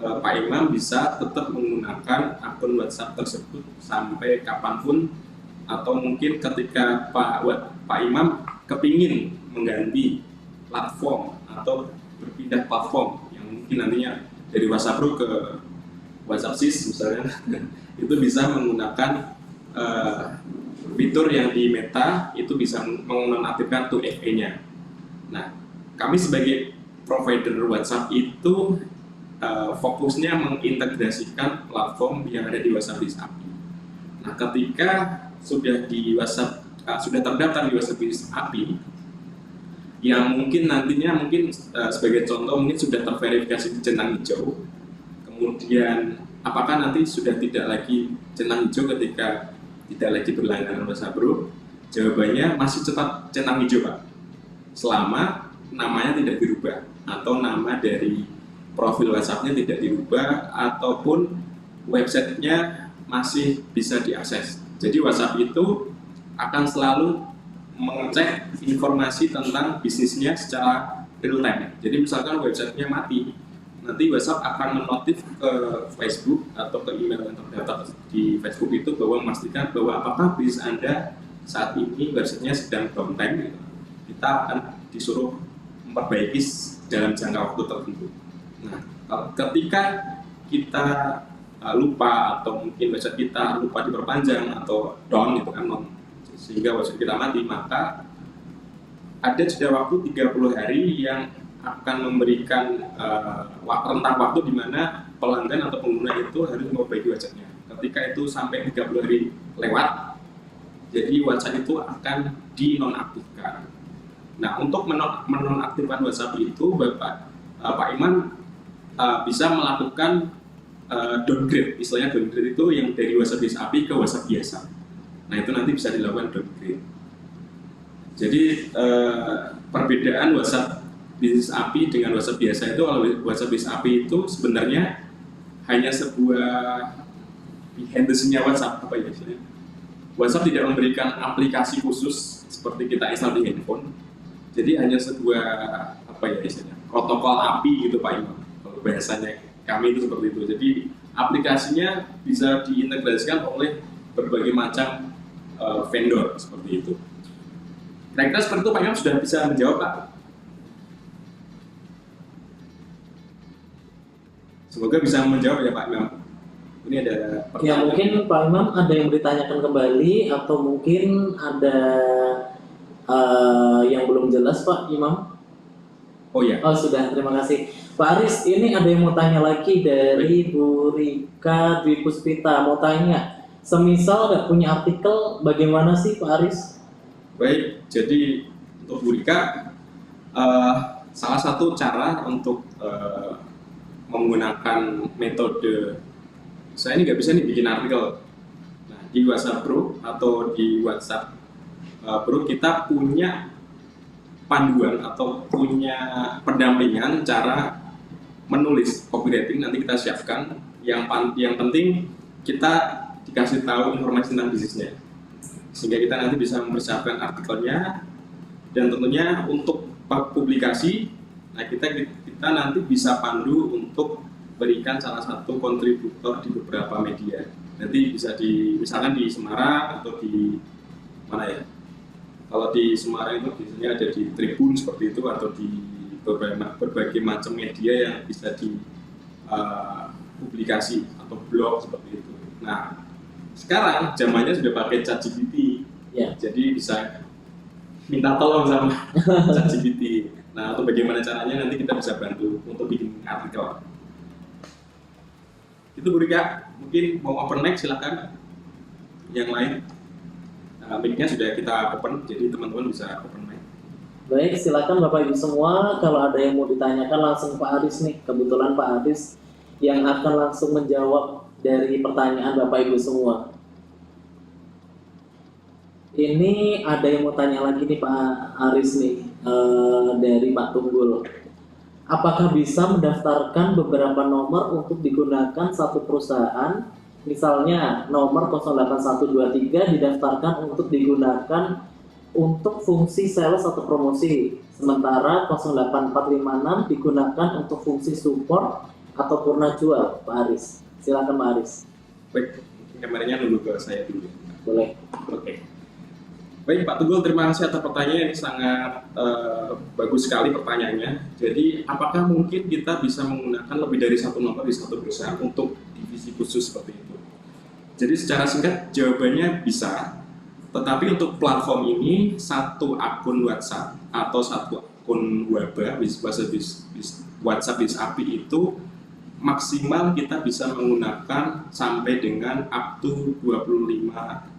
Pak Imam bisa tetap menggunakan akun WhatsApp tersebut sampai kapanpun, atau mungkin ketika Pak Imam kepingin mengganti platform atau berpindah platform yang mungkin nantinya dari WhatsApp Pro ke WhatsApp SIS misalnya, itu bisa menggunakan fitur yang di Meta, itu bisa menonaktifkan 2FA-nya. Nah, kami sebagai provider WhatsApp itu fokusnya mengintegrasikan platform yang ada di WhatsApp Business API. Nah, ketika sudah di WhatsApp sudah terdaftar di WhatsApp Business API, yang mungkin nantinya sebagai contoh mungkin sudah terverifikasi di centang hijau, kemudian apakah nanti sudah tidak lagi centang hijau ketika tidak lagi berlangganan WhatsApp Pro? Jawabannya masih tetap centang hijau Pak, selama namanya tidak dirubah atau nama dari profil WhatsApp-nya tidak dirubah ataupun websitenya masih bisa diakses. Jadi WhatsApp itu akan selalu mengecek informasi tentang bisnisnya secara real time. Jadi misalkan websitenya mati, nanti WhatsApp akan menotif ke Facebook atau ke email yang terdaftar di Facebook itu bahwa memastikan bahwa apakah bisnis Anda saat ini websitenya sedang downtime, gitu. Kita akan disuruh memperbaiki dalam jangka waktu tertentu. Nah, ketika kita lupa atau mungkin website kita lupa diperpanjang atau down gitu kan, sehingga website kita mati, maka ada jeda waktu 30 hari yang akan memberikan rentang waktu di mana pelanggan atau pengguna itu harus memperbaiki websitenya. Ketika itu sampai 30 hari lewat, jadi website itu akan dinonaktifkan. Nah, untuk menonaktifkan WhatsApp itu, Pak Iman bisa melakukan downgrade. Istilahnya downgrade itu yang dari WhatsApp Business API ke WhatsApp biasa. Nah, itu nanti bisa dilakukan downgrade. Jadi perbedaan WhatsApp bisnis API dengan WhatsApp biasa itu, kalau WhatsApp bisnis API itu sebenarnya hanya sebuah behind the scene-nya WhatsApp, apa ya istilahnya? WhatsApp tidak memberikan aplikasi khusus seperti kita install di handphone. Jadi hanya sebuah apa ya istilahnya? Protokol API gitu Pak Imam. Kalau bahasanya kami itu seperti itu. Jadi aplikasinya bisa diintegrasikan oleh berbagai macam vendor seperti itu. Kira-kira seperti itu Pak Imam sudah bisa menjawab Pak? Semoga bisa menjawab ya Pak Imam. Ini ada pertanyaan. Ya mungkin Pak Imam ada yang ditanyakan kembali atau mungkin ada yang belum jelas Pak Imam? Oh ya. Oh sudah, terima kasih. Pak Aris, ini ada yang mau tanya lagi dari Bu Rika Dwi Puspita. Mau tanya, semisal nggak punya artikel, bagaimana sih Pak Aris? Baik, jadi untuk Bu Rika, salah satu cara untuk menggunakan metode saya ini nggak bisa nih bikin artikel. Nah, di WhatsApp Group atau di WhatsApp Group kita punya panduan atau punya pendampingan cara menulis copywriting, nanti kita siapkan. Yang penting kita dikasih tahu informasi tentang bisnisnya, sehingga kita nanti bisa mempersiapkan artikelnya, dan tentunya untuk publikasi, nah kita nanti bisa pandu untuk berikan salah satu kontributor di beberapa media. Nanti bisa misalkan di Semarang atau di mana ya? Kalau di Semarang itu biasanya ada di Tribun seperti itu, atau di berbagai macam media yang bisa di publikasi atau blog seperti itu. Nah, sekarang zamannya sudah pakai ChatGPT, Ya. jadi bisa minta tolong sama ChatGPT. Nah, untuk bagaimana caranya nanti kita bisa bantu untuk bikin artikel. Itu Bu Rika, mungkin mau open mic silakan. Yang lain, mic-nya sudah kita open, jadi teman-teman bisa open mic. Baik, silakan Bapak Ibu semua. Kalau ada yang mau ditanyakan langsung Pak Aris nih. Kebetulan Pak Aris yang akan langsung menjawab dari pertanyaan Bapak Ibu semua. Ini ada yang mau tanya lagi nih Pak Aris nih, dari Pak Tunggul. Apakah bisa mendaftarkan beberapa nomor untuk digunakan satu perusahaan? Misalnya nomor 08123 didaftarkan untuk digunakan untuk fungsi sales atau promosi, sementara 08456 digunakan untuk fungsi support atau purna jual. Pak Aris, silakan Pak Aris. Baik, kameranya nunggu ke saya dulu. Boleh. Oke. Baik Pak Tunggul, terima kasih atas pertanyaan ini, sangat bagus sekali pertanyaannya. Jadi apakah mungkin kita bisa menggunakan lebih dari satu nomor di satu perusahaan untuk divisi khusus seperti itu? Jadi secara singkat jawabannya bisa, tetapi untuk platform ini satu akun WhatsApp atau satu akun WhatsApp Biz API itu maksimal kita bisa menggunakan sampai dengan up to 25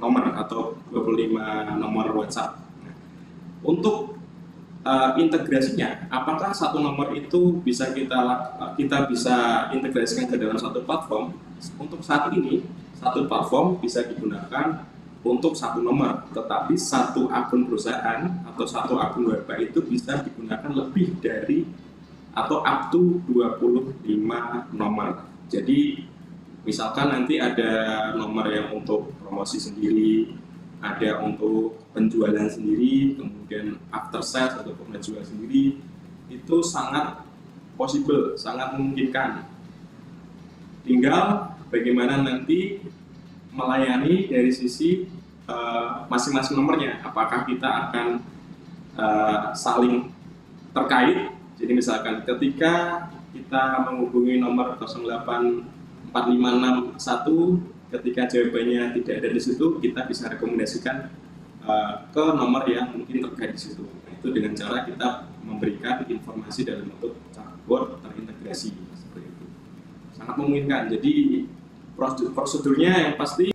nomor atau 25 nomor WhatsApp. Untuk integrasinya, apakah satu nomor itu bisa kita bisa integrasikan ke dalam satu platform? Untuk saat ini, satu platform bisa digunakan untuk satu nomor, tetapi satu akun perusahaan atau satu akun web itu bisa digunakan lebih dari atau up to 25 nomor. Jadi misalkan nanti ada nomor yang untuk promosi sendiri, ada untuk penjualan sendiri, kemudian after sales atau penjual sendiri, itu sangat possible, sangat memungkinkan. Tinggal bagaimana nanti melayani dari sisi masing-masing nomornya, apakah kita akan saling terkait. Jadi misalkan ketika kita menghubungi nomor 08456 ketika jawabannya tidak ada di situ, kita bisa rekomendasikan ke nomor yang mungkin terkait di situ. Itu dengan cara kita memberikan informasi dalam bentuk chatbot terintegrasi seperti itu. Sangat memungkinkan. Jadi prosedurnya yang pasti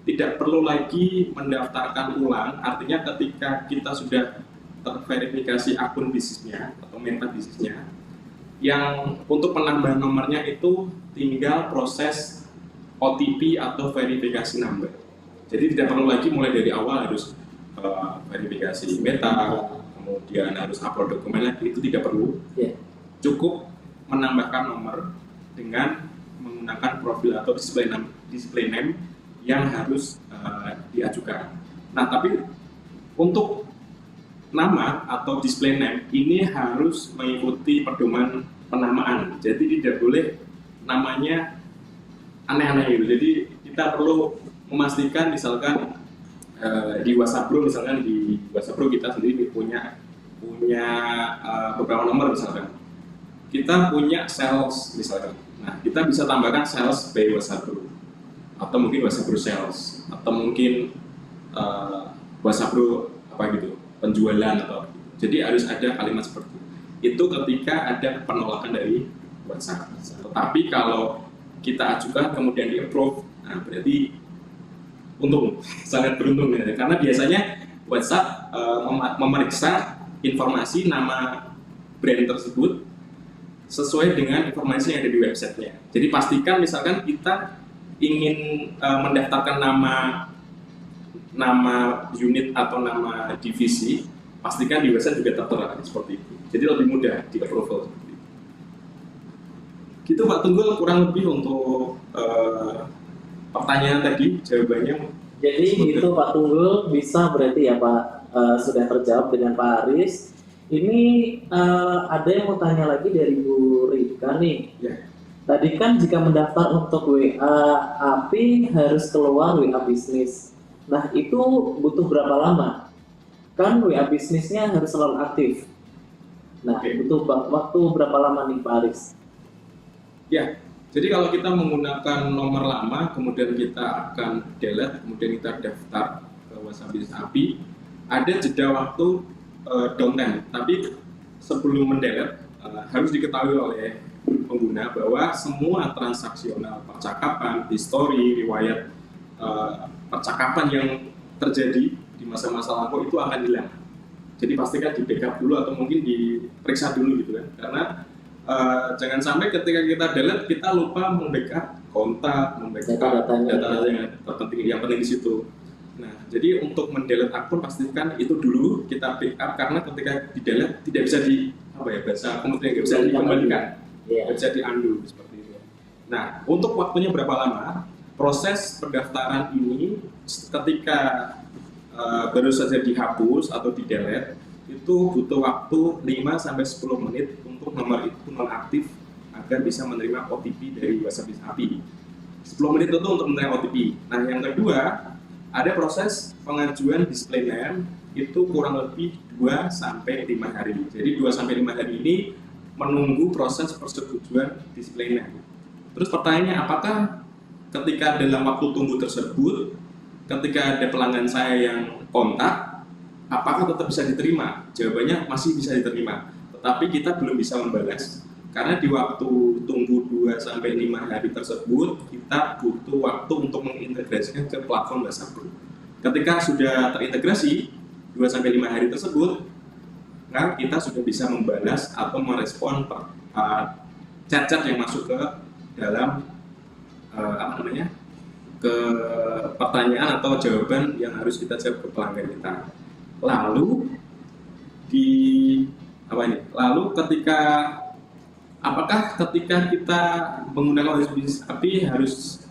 tidak perlu lagi mendaftarkan ulang. Artinya ketika kita sudah terverifikasi akun bisnisnya atau meta bisnisnya, yang untuk penambahan nomornya itu tinggal proses OTP atau verifikasi number. Jadi tidak perlu lagi mulai dari awal harus verifikasi meta, kemudian harus upload dokumen lagi, itu tidak perlu. Ya. Cukup menambahkan nomor dengan menggunakan profil atau display name yang harus diajukan. Nah, tapi untuk nama atau display name ini harus mengikuti pedoman penamaan. Jadi tidak boleh namanya aneh-aneh gitu. Jadi kita perlu memastikan misalkan di WhatsApp Pro, misalkan di WhatsApp Pro kita sendiri punya beberapa nomor misalkan. Kita punya sales misalkan. Nah, kita bisa tambahkan sales by WhatsApp Pro, atau mungkin WhatsApp Pro sales, atau mungkin WhatsApp Pro apa gitu, penjualan atau gitu. Jadi harus ada kalimat seperti itu ketika ada penolakan dari WhatsApp. Tetapi kalau kita ajukan kemudian di approve, nah berarti untung, sangat beruntung ya. Karena biasanya WhatsApp memeriksa informasi nama brand tersebut sesuai dengan informasi yang ada di websitenya. Jadi pastikan misalkan kita ingin mendaftarkan nama unit atau nama divisi, pastikan di website juga tertera seperti itu. Jadi lebih mudah di approval seperti itu. Gitu Pak Tunggul, kurang lebih untuk pertanyaan tadi, jawabannya. Jadi gitu Pak Tunggul, bisa berarti ya Pak, sudah terjawab dengan Pak Aris. Ini ada yang mau tanya lagi dari Bu Rika nih. Ya. Tadi kan jika mendaftar untuk WA API harus keluar WA bisnis. Nah itu butuh berapa lama? Kan WA bisnisnya harus selalu aktif. Nah butuh waktu berapa lama nih Pak Aris? Ya, jadi kalau kita menggunakan nomor lama, kemudian kita akan delete, kemudian kita daftar ke WhatsApp Business API, ada jeda waktu downtime. Tapi sebelum mendelete harus diketahui oleh pengguna bahwa semua transaksional percakapan, history, riwayat percakapan yang terjadi di masa-masa lampau itu akan hilang. Jadi pastikan di backup dulu atau mungkin diperiksa dulu gitu kan. Karena jangan sampai ketika kita delete kita lupa membackup kontak, membackup data-data yang penting di situ. Nah, jadi untuk mendelete akun pastikan itu dulu kita backup, karena ketika di delete tidak bisa bahasa kemudian nggak bisa dikembalikan, nggak bisa di undo seperti itu. Nah, untuk waktunya berapa lama? Proses pendaftaran ini ketika baru saja dihapus atau di delete itu butuh waktu 5-10 menit untuk nomor itu nonaktif agar bisa menerima OTP dari WhatsApp Business API. 10 menit itu untuk menerima OTP. Nah, yang kedua, ada proses pengajuan display name itu kurang lebih 2-5 hari. Jadi 2-5 hari ini menunggu proses persetujuan display name. Terus pertanyaannya, apakah ketika dalam waktu tunggu tersebut, ketika ada pelanggan saya yang kontak, apakah tetap bisa diterima? Jawabannya masih bisa diterima, tetapi kita belum bisa membalas. Karena di waktu tunggu 2-5 hari tersebut, kita butuh waktu untuk mengintegrasikan ke platform WhatsApp Pro. Ketika sudah terintegrasi 2-5 hari tersebut, nah kita sudah bisa membalas atau merespon chat-chat yang masuk ke dalam ke pertanyaan atau jawaban yang harus kita jawab ke pelanggan kita. Lalu apakah ketika kita menggunakan WhatsApp Business API harus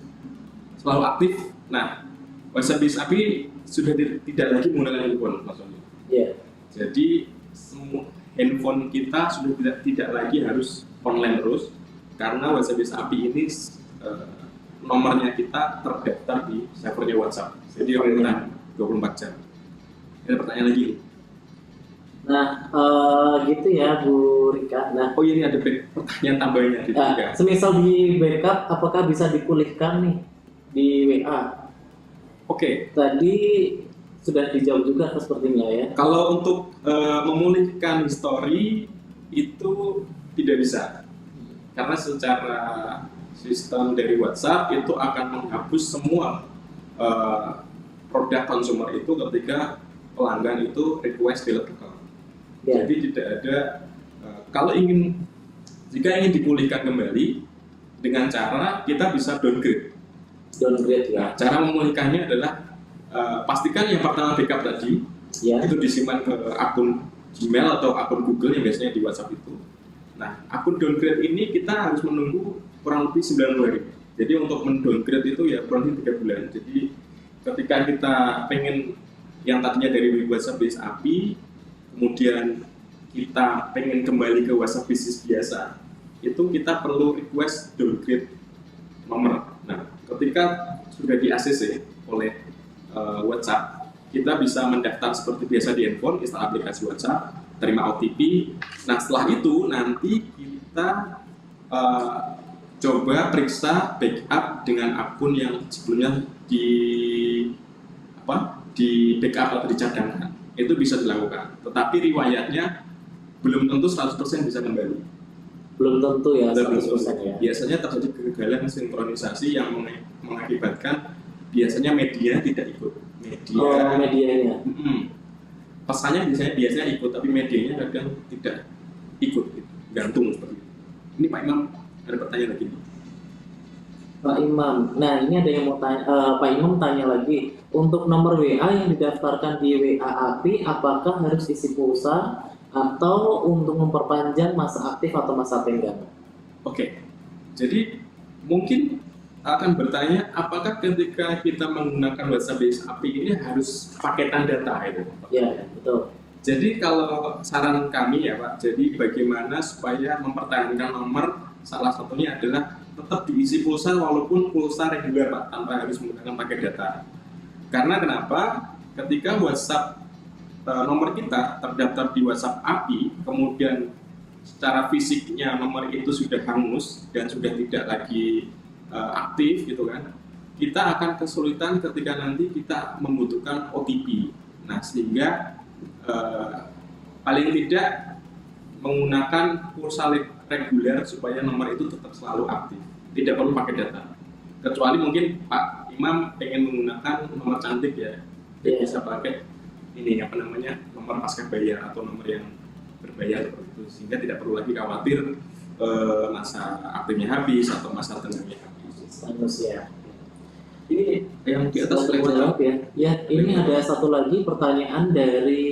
selalu aktif? Nah, WhatsApp Business API sudah tidak lagi menggunakan handphone maksudnya. Yeah. Jadi semua handphone kita sudah tidak lagi harus online terus, karena WhatsApp Business API ini nomornya kita terdaftar di servernya WhatsApp. Jadi online 24 jam. Ada pertanyaan lagi? Nah, gitu ya Bu Rika. Nah, oh ini ada pertanyaan tambahannya. semisal di backup, apakah bisa dipulihkan nih di WA? Oke. Tadi sudah dijawab juga sepertinya ya. Kalau untuk memulihkan histori itu tidak bisa, karena secara sistem dari WhatsApp itu akan menghapus semua produk konsumer itu ketika pelanggan itu request delete account. Yeah. Jadi tidak ada jika ingin dipulihkan kembali dengan cara kita bisa downgrade ya. Cara memulihkannya adalah pastikan yang pertama backup tadi itu disimpan ke akun Gmail atau akun Google yang biasanya di WhatsApp itu. Nah, akun downgrade ini kita harus menunggu kurang lebih 90 hari. Jadi untuk mendowngrade itu ya kurang lebih 3 bulan. Jadi ketika kita pengen yang tadinya dari WhatsApp Business API, kemudian kita pengen kembali ke WhatsApp Business biasa, itu kita perlu request downgrade nomor. Nah, ketika sudah di ACC oleh WhatsApp, kita bisa mendaftar seperti biasa di handphone, install aplikasi WhatsApp, terima OTP. Nah, setelah itu nanti kita coba periksa backup dengan akun yang sebelumnya di backup atau dicadangkan. Itu bisa dilakukan. Tetapi riwayatnya belum tentu 100% bisa kembali. Belum tentu ya, Belum 100% tentu. ya. Biasanya terjadi kegagalan sinkronisasi yang mengakibatkan biasanya media tidak ikut. Medianya. Pesannya biasanya ikut, tapi medianya kadang tidak ikut, gantung seperti itu. Ini Pak Imam ada pertanyaan lagi nih. Pak Imam, nah ini ada yang mau tanya, Pak Imam tanya lagi, untuk nomor WA yang didaftarkan di WA API, apakah harus isi pulsa atau untuk memperpanjang masa aktif atau masa tenggang? Oke, jadi mungkin akan bertanya apakah ketika kita menggunakan WhatsApp Business API ini harus paketan data itu? Ya, betul. Jadi kalau saran kami ya Pak, jadi bagaimana supaya mempertahankan nomor, salah satunya adalah tetap diisi pulsa walaupun pulsa reguler Pak, tanpa harus menggunakan paket data. Karena kenapa? Ketika WhatsApp nomor kita terdaftar di WhatsApp API, kemudian secara fisiknya nomor itu sudah hangus dan sudah tidak lagi aktif gitu kan, kita akan kesulitan ketika nanti kita membutuhkan OTP. Nah, sehingga paling tidak menggunakan pulsa reguler supaya nomor itu tetap selalu aktif, tidak perlu pakai data. Kecuali mungkin Pak Imam pengen menggunakan nomor cantik ya, bisa pakai ini nomor pasca bayar atau nomor yang berbayar seperti itu, sehingga tidak perlu lagi khawatir masa aktifnya habis atau masa tengganya habis. Manusia. Ini yang di atas terjawab ya. Ya, ini ada satu lagi pertanyaan dari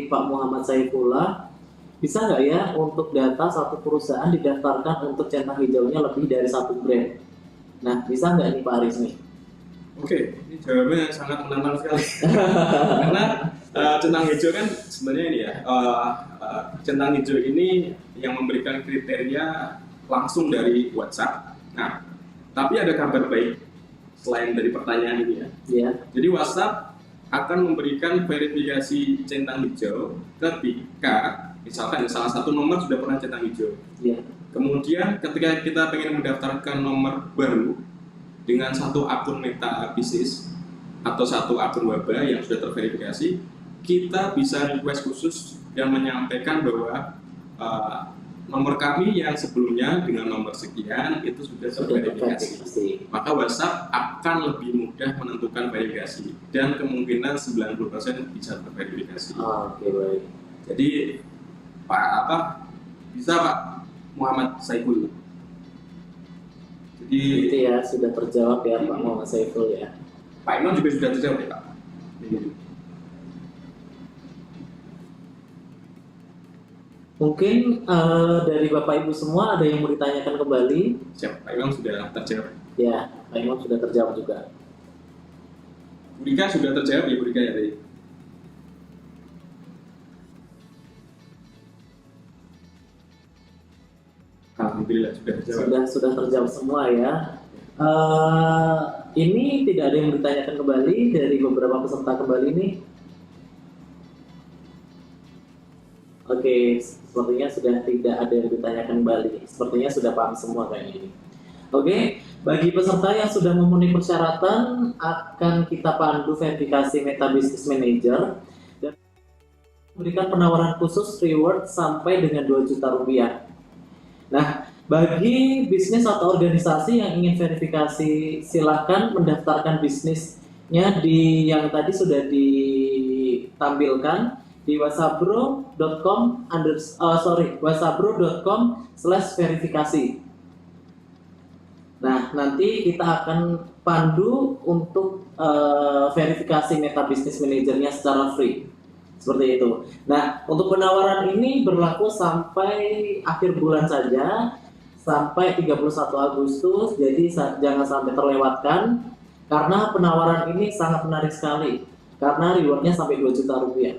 Pak Muhammad Saifullah. Bisa nggak ya untuk data satu perusahaan didaftarkan untuk centang hijaunya lebih dari satu brand? Nah, bisa nggak nih Pak Aris nih? Oke, ini jawabannya sangat menantang sekali. Karena centang hijau kan sebenarnya ini ya, centang hijau ini yang memberikan kriteria langsung dari WhatsApp. Nah, tapi ada kabar baik selain dari pertanyaan ini ya. Ya. Jadi WhatsApp akan memberikan verifikasi centang hijau ketika misalkan salah satu nomor sudah pernah centang hijau. Ya. Kemudian ketika kita pengen mendaftarkan nomor baru dengan satu akun Meta Business atau satu akun waba yang sudah terverifikasi, kita bisa request khusus yang menyampaikan bahwa nomor kami yang sebelumnya dengan nomor sekian itu sudah terverifikasi. Maka WhatsApp akan lebih mudah menentukan verifikasi dan kemungkinan 90% bisa terverifikasi. Oke, baik. Jadi bisa Pak Muhammad Saiful. Jadi itu ya sudah terjawab ya Pak Muhammad Saiful ya. Pak Imam juga sudah terjawab ya Pak. Mungkin dari Bapak Ibu semua ada yang mau ditanyakan kembali? Siap, Pak Imam sudah terjawab. Ya, Pak Imam sudah terjawab juga. Bu Rika sudah terjawab ya Bu Rika ya tadi? Alhamdulillah sudah terjawab. Sudah terjawab semua ya. Ini tidak ada yang ditanyakan kembali dari beberapa peserta kembali ini. Oke, sepertinya sudah tidak ada yang ditanyakan kembali. Sepertinya sudah paham semua kayaknya ini. Oke, bagi peserta yang sudah memenuhi persyaratan akan kita pandu verifikasi Meta Business Manager dan memberikan penawaran khusus reward sampai dengan 2 juta rupiah. Nah, bagi bisnis atau organisasi yang ingin verifikasi, silahkan mendaftarkan bisnisnya di yang tadi sudah ditampilkan di whatsappbro.com/verifikasi. Nah, nanti kita akan pandu untuk verifikasi Meta Business Manager-nya secara free. Seperti itu. Nah, untuk penawaran ini berlaku sampai akhir bulan saja, sampai 31 Agustus, jadi jangan sampai terlewatkan, karena penawaran ini sangat menarik sekali, karena rewardnya sampai 2 juta rupiah.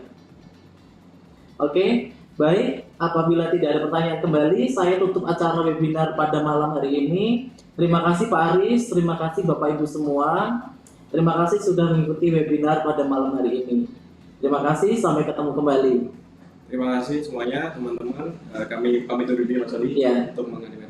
Oke, baik, apabila tidak ada pertanyaan kembali, saya tutup acara webinar pada malam hari ini. Terima kasih Pak Aris, terima kasih Bapak Ibu semua, terima kasih sudah mengikuti webinar pada malam hari ini. Terima kasih, sampai ketemu kembali. Terima kasih semuanya teman-teman. Kami pamit undur diri Mas Oli Iya. untuk mengenai